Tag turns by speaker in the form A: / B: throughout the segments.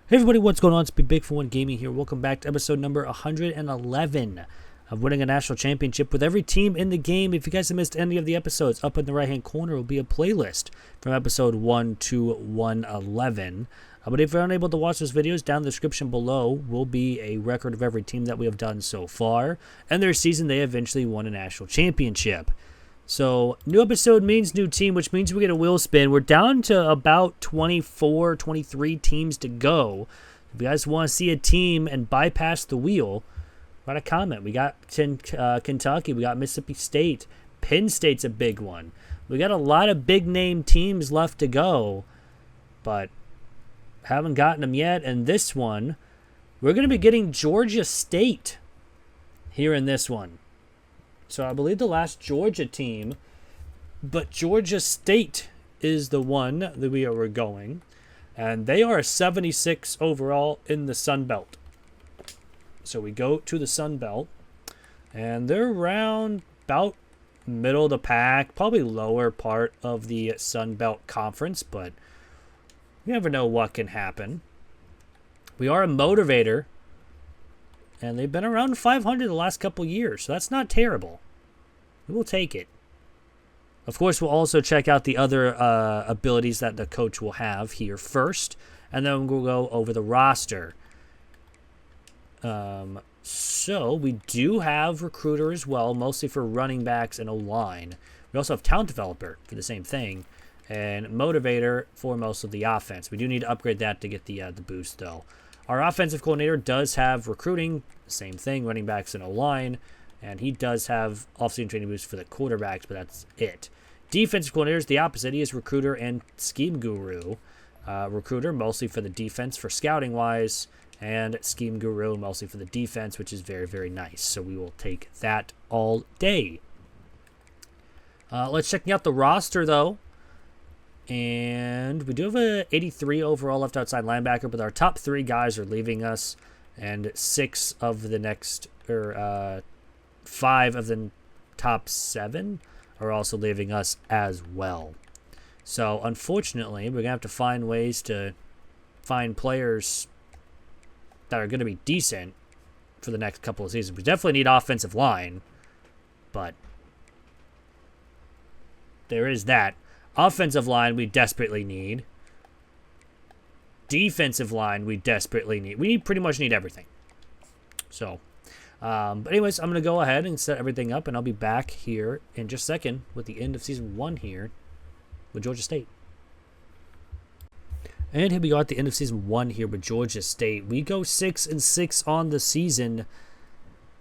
A: Hey everybody, what's going on? It's Big for One Gaming here. Welcome back to episode number 111 of Winning a National Championship with every team in the game. If you guys have missed any of the episodes, up in the right-hand corner will be a playlist from episode 1 to 111. But if you're unable to watch those videos, down in the description below will be a record of every team that we have done so far and their season they eventually won a national championship. So, new episode means new team, which means we get a wheel spin. We're down to about 24, 23 teams to go. If you guys want to see a team and bypass the wheel, write a comment. We got Kentucky. We got Mississippi State. Penn State's a big one. We got a lot of big-name teams left to go, but haven't gotten them yet. And this one, we're going to be getting Georgia State here in this one. So I believe the last Georgia team, but Georgia State is the one that we are going. And they are 76 overall in the Sun Belt. So we go to the Sun Belt, and they're around about middle of the pack, probably lower part of the Sun Belt Conference, but you never know what can happen. We are a motivator. And they've been around 500 the last couple years, so that's not terrible. We'll take it. Of course, we'll also check out the other abilities that the coach will have here first, and then we'll go over the roster. So we do have recruiter as well, mostly for running backs and O-line. We also have talent developer for the same thing, and motivator for most of the offense. We do need to upgrade that to get the boost, though. Our offensive coordinator does have recruiting, same thing, running backs and O-line, and he does have off-season training boost for the quarterbacks, but that's it. Defensive coordinator is the opposite. He is recruiter and scheme guru. Recruiter mostly for the defense, for scouting-wise, and scheme guru mostly for the defense, which is very, very nice. So we will take that all day. Let's check out the roster, though. And we do have a 83 overall left outside linebacker, but our top 3 guys are leaving us, and 5 of the top 7 are also leaving us as well. So, unfortunately, we're going to have to find ways to find players that are going to be decent for the next couple of seasons. We definitely need offensive line, but there is that. Offensive line, we desperately need. Defensive line, we desperately need. We pretty much need everything. So, but anyways, I'm going to go ahead and set everything up, and I'll be back here in just a second with the end of Season 1 here with Georgia State. And here we go at the end of Season 1 here with Georgia State. We go 6-6 on the season.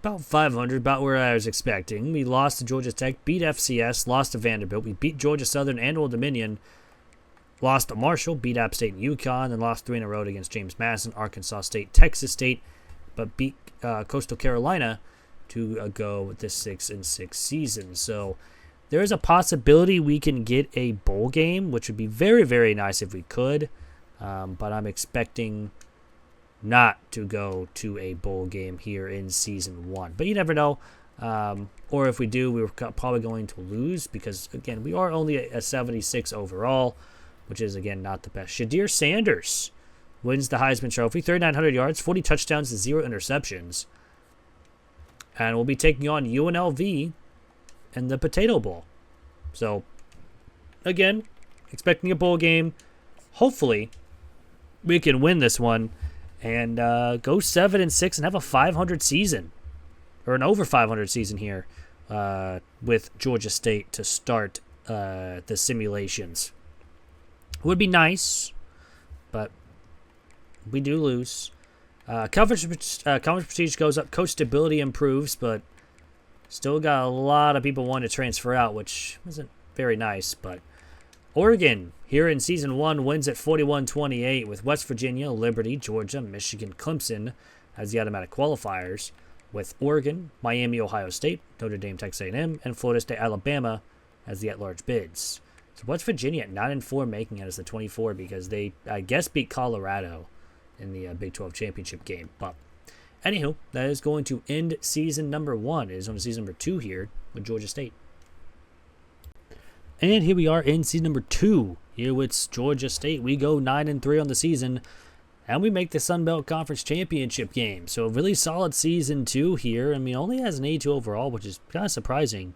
A: About 500, about where I was expecting. We lost to Georgia Tech, beat FCS, lost to Vanderbilt. We beat Georgia Southern and Old Dominion, lost to Marshall, beat App State and UConn, and lost 3 in a row against James Madison, Arkansas State, Texas State, but beat Coastal Carolina to go with this 6-6 season. So there is a possibility we can get a bowl game, which would be very, very nice if we could, but I'm expecting not to go to a bowl game here in Season 1. But you never know. Or if we do, we're probably going to lose because, again, we are only a 76 overall, which is, again, not the best. Shadir Sanders wins the Heisman Trophy, 3,900 yards, 40 touchdowns, and 0 interceptions. And we'll be taking on UNLV in the Potato Bowl. So, again, expecting a bowl game. Hopefully, we can win this one and go 7-6 and have a 500 season, or an over 500 season here with Georgia State to start the simulations. Would be nice, but we do lose. Conference prestige goes up, coach stability improves, but still got a lot of people wanting to transfer out, which isn't very nice. But Oregon, here in Season 1, wins at 41-28 with West Virginia, Liberty, Georgia, Michigan, Clemson as the automatic qualifiers, with Oregon, Miami, Ohio State, Notre Dame, Texas A&M, and Florida State, Alabama as the at-large bids. So West Virginia at 9-4, making it as the 24 because they, I guess, beat Colorado in the Big 12 championship game. But anywho, that is going to end Season number 1. It is on to Season number 2 here with Georgia State. And here we are in Season number 2 here with Georgia State. We go 9-3 on the season. And we make the Sun Belt Conference Championship game. So a really solid season 2 here. I mean, only has an 82 overall, which is kind of surprising.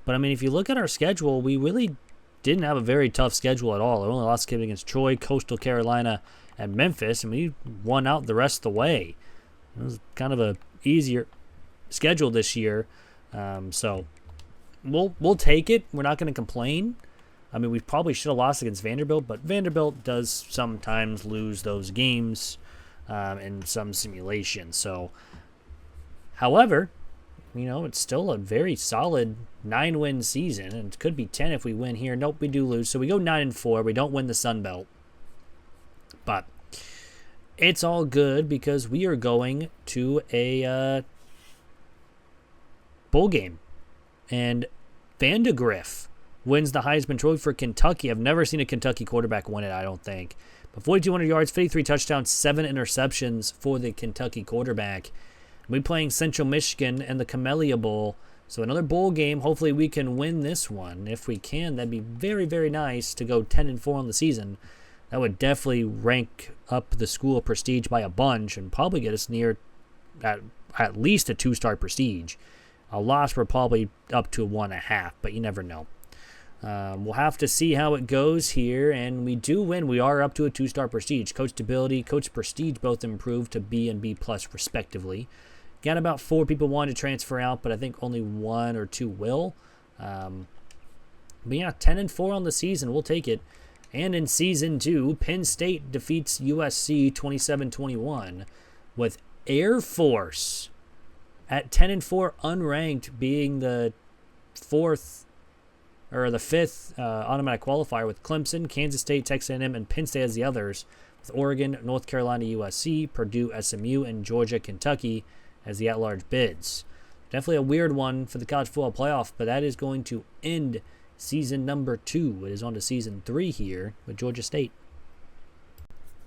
A: But, I mean, if you look at our schedule, we really didn't have a very tough schedule at all. Our only loss came against Troy, Coastal Carolina, and Memphis, and we won out the rest of the way. It was kind of a easier schedule this year. So we'll take it. We're not going to complain. I mean, we probably should have lost against Vanderbilt, but Vanderbilt does sometimes lose those games in some simulations. So, however, you know, it's still a very solid 9-win season, and it could be 10 if we win here. Nope, we do lose. So we go 9-4. We don't win the Sun Belt. But it's all good because we are going to a bowl game. And Vandegrift wins the Heisman Trophy for Kentucky. I've never seen a Kentucky quarterback win it, I don't think. But 4,200 yards, 53 touchdowns, 7 interceptions for the Kentucky quarterback. We're playing Central Michigan and the Camellia Bowl. So another bowl game. Hopefully we can win this one. If we can, that'd be very, very nice to go 10-4 on the season. That would definitely rank up the school prestige by a bunch and probably get us near at least a 2-star prestige. A loss, we're probably up to a 1.5, but you never know. We'll have to see how it goes here, and we do win. We are up to a 2-star prestige. Coach stability, coach prestige both improved to B and B plus respectively. Got about 4 people wanting to transfer out, but I think only 1 or 2 will. But yeah, 10-4 on the season. We'll take it. And in season 2, Penn State defeats USC 27-21 with Air Force at 10-4 unranked being the 5th automatic qualifier with Clemson, Kansas State, Texas A&M, and Penn State as the others, with Oregon, North Carolina, USC, Purdue, SMU, and Georgia, Kentucky as the at-large bids. Definitely a weird one for the college football playoff, but that is going to end season number 2. It is on to season 3 here with Georgia State.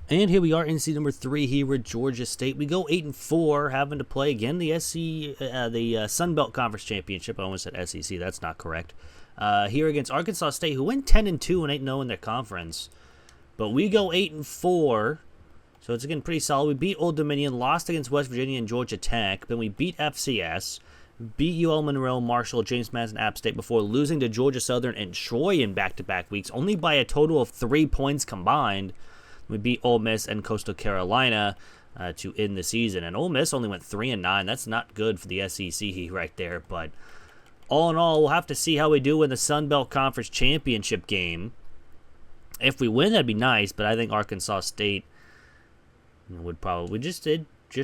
A: And here we are in season number 3 here with Georgia State. We go 8-4, having to play again the Sun Belt Conference Championship. I almost said SEC. That's not correct. Here against Arkansas State, who went 10-2 and 8-0 in their conference. But we go 8-4, so it's again pretty solid. We beat Old Dominion, lost against West Virginia and Georgia Tech. Then we beat FCS, beat UL Monroe, Marshall, James Madison, App State before losing to Georgia Southern and Troy in back-to-back weeks, only by a total of 3 points combined. We beat Ole Miss and Coastal Carolina to end the season. And Ole Miss only went 3-9. That's not good for the SEC right there. But all in all, we'll have to see how we do in the Sun Belt Conference Championship game. If we win, that'd be nice. But I think Arkansas State would probably... We just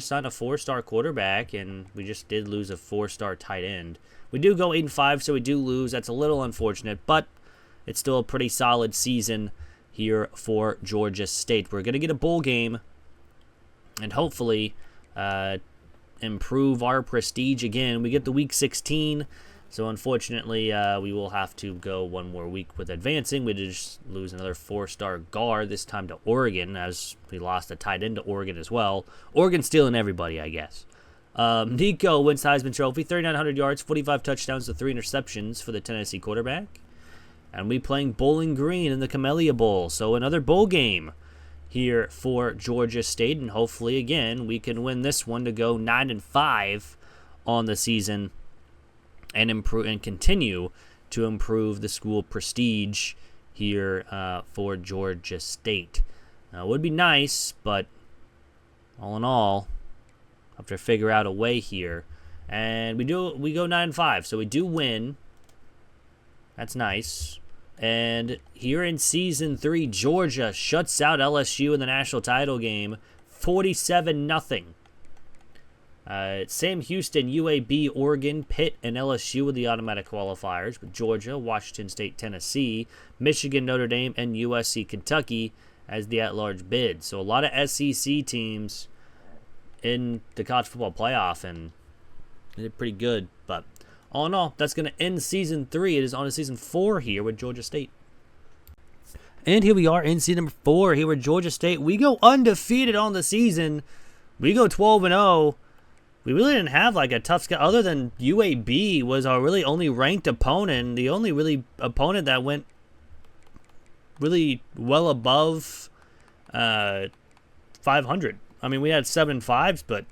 A: signed a 4-star quarterback, and we just did lose a 4-star tight end. We do go 8-5, so we do lose. That's a little unfortunate, but it's still a pretty solid season here for Georgia State. We're going to get a bowl game and hopefully improve our prestige again. We get the Week 16, so unfortunately we will have to go one more week with advancing. We just lose another 4-star guard, this time to Oregon, as we lost a tight end to Oregon as well. Oregon stealing everybody, I guess. Nico wins Heisman Trophy, 3,900 yards, 45 touchdowns to 3 interceptions for the Tennessee quarterback. And we playing Bowling Green in the Camellia Bowl. So another bowl game here for Georgia State. And hopefully, again, we can win this one to go 9-5 on the season and improve and continue to improve the school prestige here for Georgia State. Now, it would be nice, but all in all, have to figure out a way here. And we go 9-5, so we do win. That's nice. And here in Season 3, Georgia shuts out LSU in the national title game, 47-0. Sam Houston, UAB, Oregon, Pitt, and LSU with the automatic qualifiers, with Georgia, Washington State, Tennessee, Michigan, Notre Dame, and USC, Kentucky as the at-large bid. So a lot of SEC teams in the college football playoff, and they did pretty good, but all in all, that's going to end Season 3. It is on to Season 4 here with Georgia State. And here we are in Season number 4 here with Georgia State. We go undefeated on the season. We go 12-0. We really didn't have like a tough schedule other than UAB was our really only ranked opponent. The only really opponent that went really well above 500. I mean, we had 7-5s, but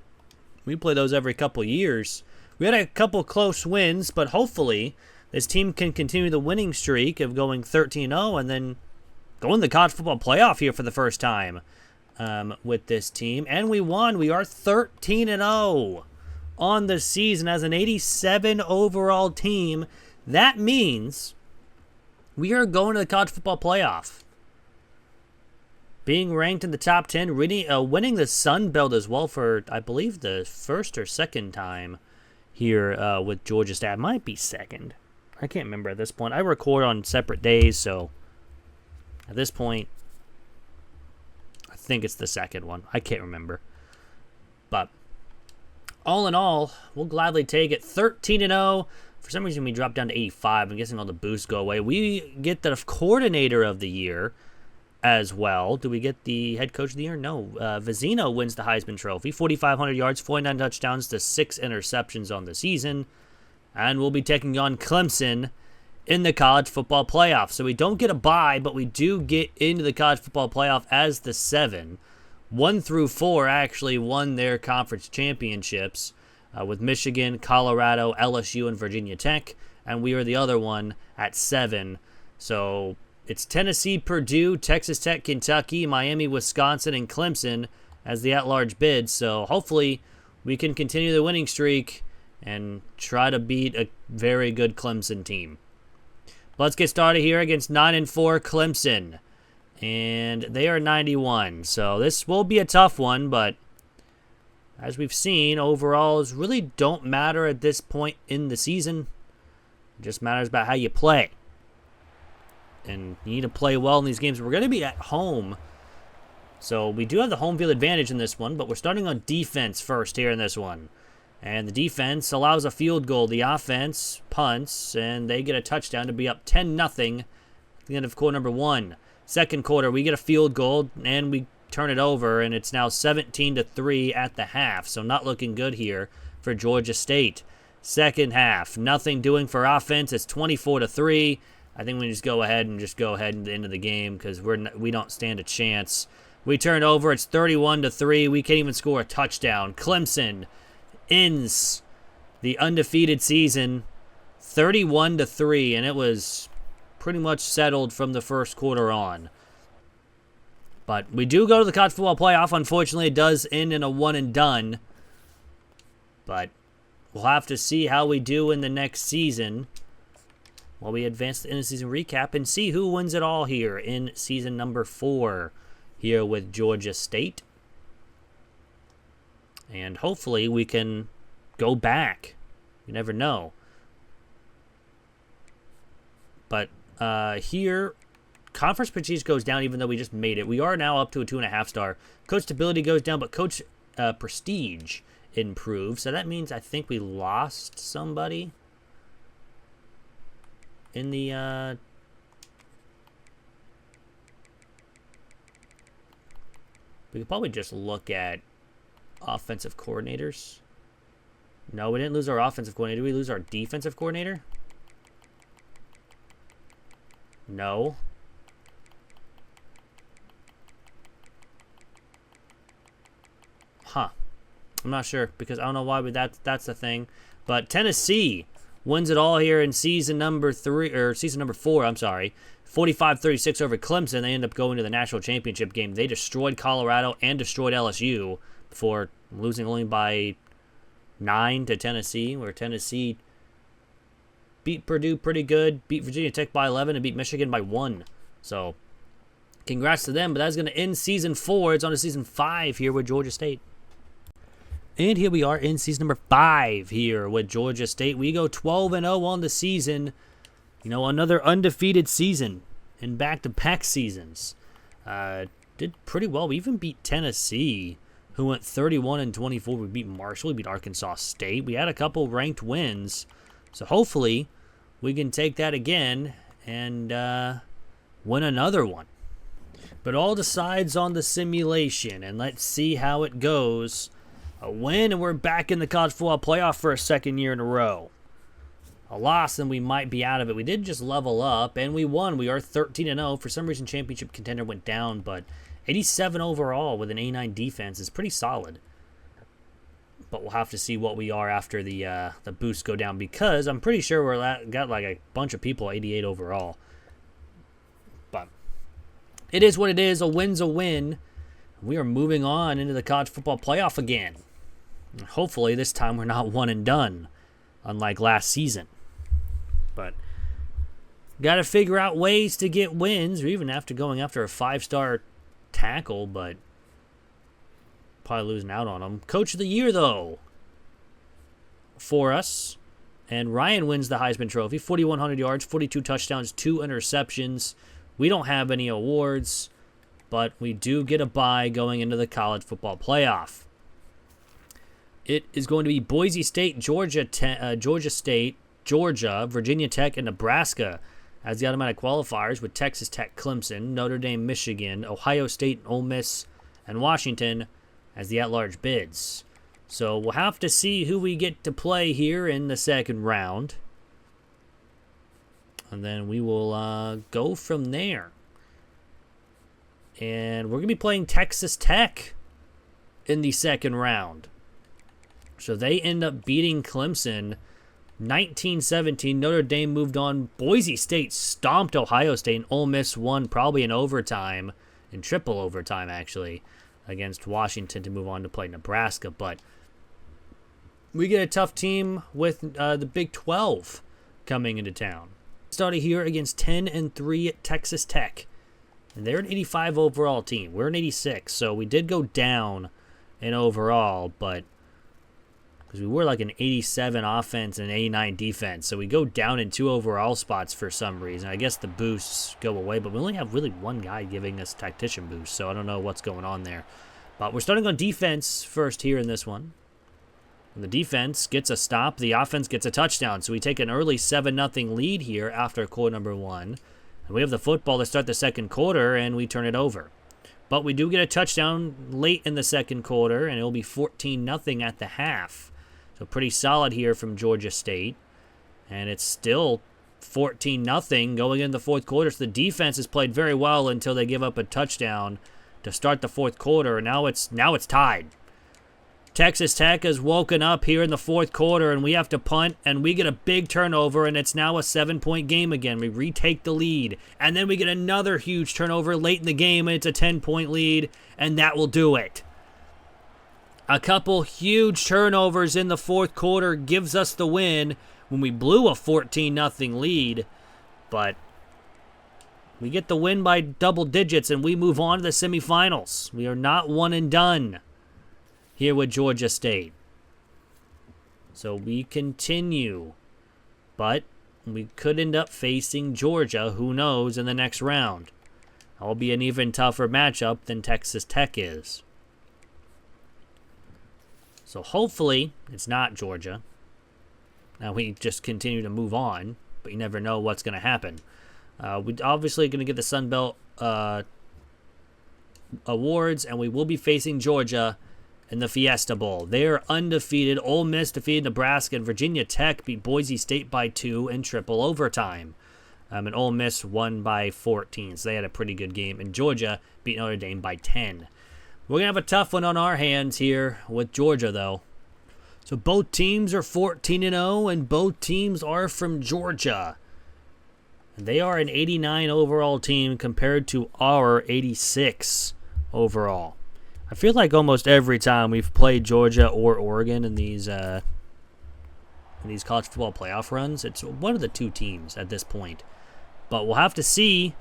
A: we play those every couple years. We had a couple close wins, but hopefully this team can continue the winning streak of going 13-0 and then go in the college football playoff here for the first time with this team. And we won. We are 13-0 on the season as an 87 overall team. That means we are going to the college football playoff. Being ranked in the top 10, winning the Sun Belt as well for, I believe, the first or second time here with Georgia State. Might be second. I can't remember at this point. I record on separate days, so at this point, I think it's the second one. I can't remember. But all in all, we'll gladly take it. 13-0. For some reason, we dropped down to 85. I'm guessing all the boosts go away. We get the coordinator of the year as well. Do we get the head coach of the year? No. Vizino wins the Heisman Trophy. 4,500 yards, 49 touchdowns to 6 interceptions on the season. And we'll be taking on Clemson in the college football playoff. So we don't get a bye, but we do get into the college football playoff as the 7. 1 through 4 actually won their conference championships with Michigan, Colorado, LSU, and Virginia Tech. And we are the other one at 7. So it's Tennessee, Purdue, Texas Tech, Kentucky, Miami, Wisconsin, and Clemson as the at-large bid. So hopefully we can continue the winning streak and try to beat a very good Clemson team. Let's get started here against 9-4 Clemson. And they are 91. So this will be a tough one, but as we've seen, overalls really don't matter at this point in the season. It just matters about how you play. And you need to play well in these games. We're going to be at home. So we do have the home field advantage in this one, but we're starting on defense first here in this one. And the defense allows a field goal. The offense punts, and they get a touchdown to be up 10-0 at the end of quarter number 1. Second quarter, we get a field goal, and we turn it over, and it's now 17-3 at the half. So not looking good here for Georgia State. Second half, nothing doing for offense. It's 24-3. I think we just go ahead and into the end of the game because we don't stand a chance. We turn over. It's 31-3. We can't even score a touchdown. Clemson ends the undefeated season 31-3, and it was pretty much settled from the first quarter on. But we do go to the college football playoff. Unfortunately, it does end in a one and done. But we'll have to see how we do in the next season while we advance the end-of-season recap and see who wins it all here in season number 4 here with Georgia State. And hopefully we can go back. You never know. But here, conference prestige goes down even though we just made it. We are now up to a 2.5 star. Coach stability goes down, but coach prestige improves. So that means I think we lost somebody in the we could probably just look at offensive coordinators. No, we didn't lose our offensive coordinator. Did we lose our defensive coordinator? No. Huh. I'm not sure because I don't know why, but that's the thing. But Tennessee wins it all here in season number 4, I'm sorry. 45-36 over Clemson. They end up going to the national championship game. They destroyed Colorado and destroyed LSU before losing only by 9 to Tennessee, where Tennessee beat Purdue pretty good, beat Virginia Tech by 11, and beat Michigan by 1. So, congrats to them, but that's going to end season 4. It's on to season 5 here with Georgia State. And here we are in season number 5 here with Georgia State. We go 12-0 on the season. You know, another undefeated season in back-to-back seasons. Did pretty well. We even beat Tennessee, who went 31-24. We beat Marshall. We beat Arkansas State. We had a couple ranked wins. So hopefully we can take that again and win another one. But all decides on the simulation, and let's see how it goes. A win, and we're back in the college football playoff for a second year in a row. A loss, and we might be out of it. We did just level up, and we won. We are 13-0. For some reason, championship contender went down, but 87 overall with an 89 defense is pretty solid. But we'll have to see what we are after the boosts go down, because I'm pretty sure got like a bunch of people 88 overall. But it is what it is. A win's a win. We are moving on into the college football playoff again. Hopefully this time we're not one and done, unlike last season. But got to figure out ways to get wins, or even after going after a 5-star tackle, but probably losing out on him. Coach of the year, though, for us. And Ryan wins the Heisman Trophy. 4,100 yards, 42 touchdowns, 2 interceptions. We don't have any awards, but we do get a bye going into the college football playoff. It is going to be Boise State, Georgia State, Georgia, Virginia Tech, and Nebraska as the automatic qualifiers, with Texas Tech, Clemson, Notre Dame, Michigan, Ohio State, Ole Miss, and Washington as the at-large bids. So we'll have to see who we get to play here in the second round. And then we will go from there. And we're going to be playing Texas Tech in the second round. So they end up beating Clemson 19-17. Notre Dame moved on. Boise State stomped Ohio State, and Ole Miss won probably in overtime, in triple overtime actually, against Washington to move on to play Nebraska. But we get a tough team with the Big 12 coming into town. Started here against 10-3 Texas Tech. And they're an 85 overall team. We're an 86, so we did go down in overall, but because we were like an 87 offense and an 89 defense, so we go down in 2 overall spots for some reason. I guess the boosts go away, but we only have really one guy giving us tactician boosts, so I don't know what's going on there. But we're starting on defense first here in this one. When the defense gets a stop, the offense gets a touchdown, so we take an early 7-0 lead here after quarter number 1. And we have the football to start the second quarter, and we turn it over. But we do get a touchdown late in the second quarter, and it'll be 14-0 at the half. So pretty solid here from Georgia State. And it's still 14-0 going into the fourth quarter. So the defense has played very well until they give up a touchdown to start the fourth quarter. And now it's tied. Texas Tech has woken up here in the fourth quarter, and we have to punt, and we get a big turnover, and it's now a 7-point game again. We retake the lead, and then we get another huge turnover late in the game, and it's a 10-point lead, and that will do it. A couple huge turnovers in the fourth quarter gives us the win when we blew a 14-0 lead, but we get the win by double digits, and we move on to the semifinals. We are not one and done here with Georgia State. So we continue, but we could end up facing Georgia, who knows, in the next round. That'll be an even tougher matchup than Texas Tech is. So hopefully it's not Georgia. Now we just continue to move on, but you never know what's going to happen. We're obviously going to get the Sun Belt awards, and we will be facing Georgia in the Fiesta Bowl. They are undefeated. Ole Miss defeated Nebraska, and Virginia Tech beat Boise State by 2 in triple overtime. And Ole Miss won by 14, so they had a pretty good game. And Georgia beat Notre Dame by 10. We're going to have a tough one on our hands here with Georgia, though. So both teams are 14-0, and both teams are from Georgia. And they are an 89 overall team compared to our 86 overall. I feel like almost every time we've played Georgia or Oregon in these college football playoff runs, it's one of the two teams at this point. But we'll have to see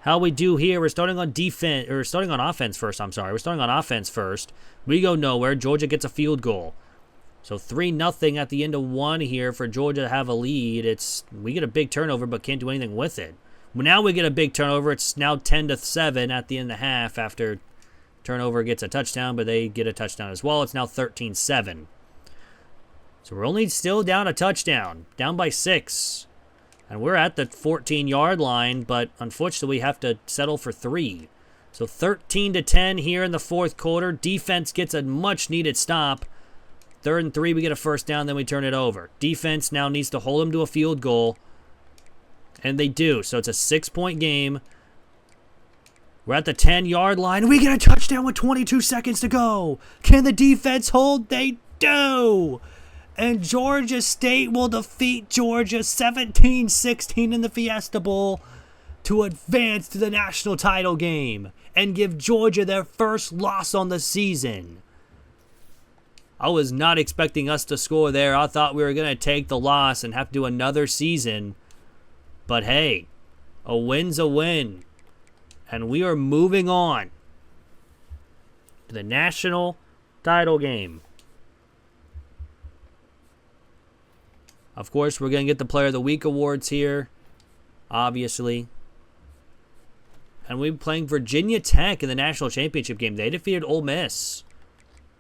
A: how we do here. We're starting on offense first. We're starting on offense first. We go nowhere. Georgia gets a field goal. So 3-0 at the end of one here for Georgia to have a lead. We get a big turnover but can't do anything with it. Well, now we get a big turnover. It's now 10-7 at the end of the half after turnover gets a touchdown, but they get a touchdown as well. It's now 13-7. So we're only still down a touchdown, down by 6. And we're at the 14-yard line, but unfortunately we have to settle for 3. So 13-10 here in the fourth quarter. Defense gets a much-needed stop. 3rd and 3, we get a first down, then we turn it over. Defense now needs to hold them to a field goal, and they do. So it's a 6-point game. We're at the 10-yard line. We get a touchdown with 22 seconds to go. Can the defense hold? They do. And Georgia State will defeat Georgia 17-16 in the Fiesta Bowl to advance to the national title game and give Georgia their first loss on the season. I was not expecting us to score there. I thought we were going to take the loss and have to do another season. But hey, a win's a win. And we are moving on to the national title game. Of course, we're going to get the Player of the Week awards here, obviously. And we're playing Virginia Tech in the national championship game. They defeated Ole Miss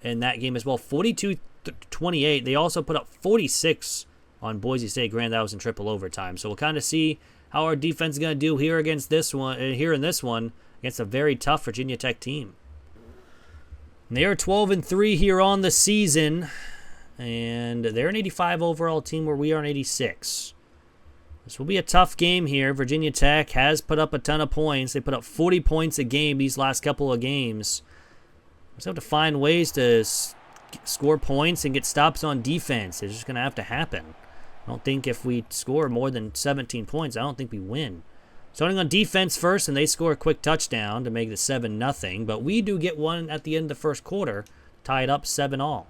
A: in that game as well, 42-28. They also put up 46 on Boise State. Granted, that was in triple overtime. So we'll kind of see how our defense is going to do here against this one, here in this one, against a very tough Virginia Tech team. And they are 12-3 here on the season, and they're an 85 overall team where we are an 86. This will be a tough game here. Virginia Tech has put up a ton of points. They put up 40 points a game these last couple of games. We just have to find ways to score points and get stops on defense. It's just going to have to happen. I don't think if we score more than 17 points, I don't think we win. Starting on defense first, and they score a quick touchdown to make it 7-0. But we do get one at the end of the first quarter, tie it up 7-all.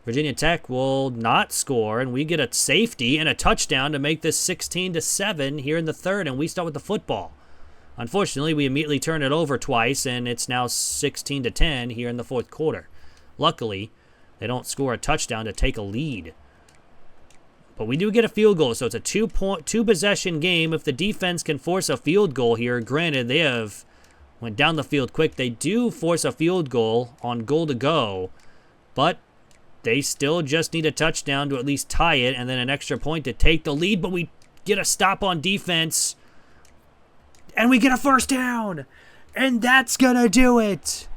A: Virginia Tech will not score, and we get a safety and a touchdown to make this 16-7 here in the third, and we start with the football. Unfortunately, we immediately turn it over twice, and it's now 16-10 here in the fourth quarter. Luckily, they don't score a touchdown to take a lead. But we do get a field goal, so it's a two-possession game. If the defense can force a field goal here, granted, they have went down the field quick. They do force a field goal on goal to go, but they still just need a touchdown to at least tie it and then an extra point to take the lead. But we get a stop on defense, and we get a first down. And that's going to do it.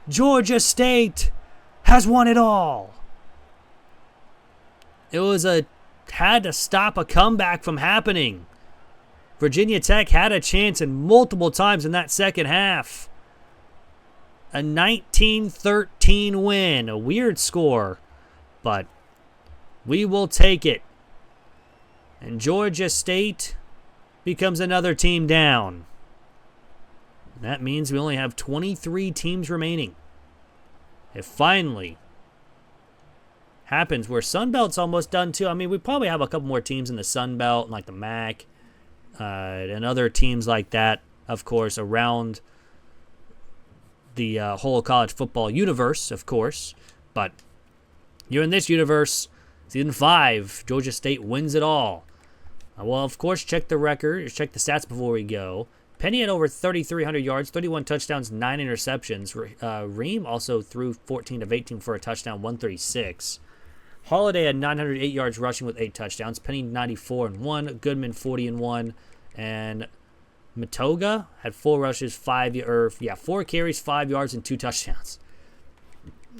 A: Georgia State has won it all. It had to stop a comeback from happening. Virginia Tech had a chance and multiple times in that second half. A 19-13 win. A weird score, but we will take it. And Georgia State becomes another team down. That means we only have 23 teams remaining. It finally happens where Sunbelt's almost done too. I mean, we probably have a couple more teams in the Sunbelt, like the MAC, and other teams like that, of course, around the whole college football universe, of course. But you're in this universe, season 5, Georgia State wins it all. Well, of course, check the record, check the stats before we go. Penny had over 3,300 yards, 31 touchdowns, 9 interceptions. Ream also threw 14 of 18 for a touchdown, 136. Holiday had 908 yards rushing with 8 touchdowns. Penny 94 and 1. Goodman 40 and 1. And Matoga had 4 rushes, 4 carries, 5 yards, and 2 touchdowns.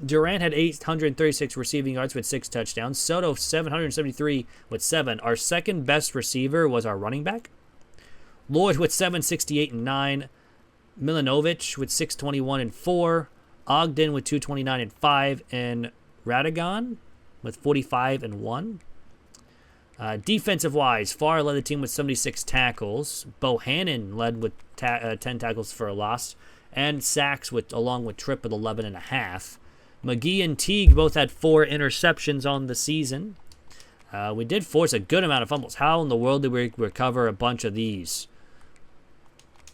A: Durant had 836 receiving yards with 6 touchdowns. Soto 773 with 7. Our second best receiver was our running back. Lloyd with 768 and 9. Milanovic with 621 and 4. Ogden with 229 and 5. And Radigan with 45 and 1. Defensive-wise, Farr led the team with 76 tackles. Bohannon led with 10 tackles for a loss. And sacks along with Tripp with 11 and a half. McGee and Teague both had 4 interceptions on the season. We did force a good amount of fumbles. How in the world did we recover a bunch of these?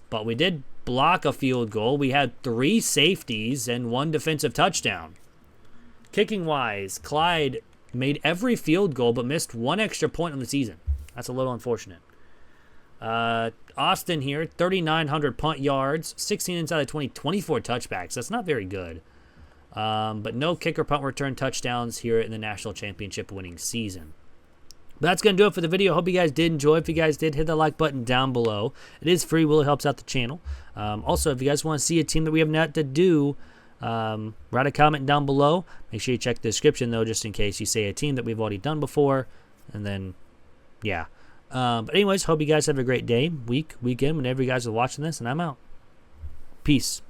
A: But we did block a field goal. We had 3 safeties and 1 defensive touchdown. Kicking-wise, Clyde made every field goal but missed 1 extra point on the season. That's a little unfortunate. Austin here, 3,900 punt yards, 16 inside of 20, 24 touchbacks. That's not very good. But no kicker punt return touchdowns here in the national championship winning season. But that's going to do it for the video. Hope you guys did enjoy. If you guys did, hit the like button down below. It is free. Really helps out the channel. Also, if you guys want to see a team that we have not to do, write a comment down below. Make sure you check the description, though, just in case you say a team that we've already done before. And then, yeah. But anyways, hope you guys have a great day, week, weekend, whenever you guys are watching this. And I'm out. Peace.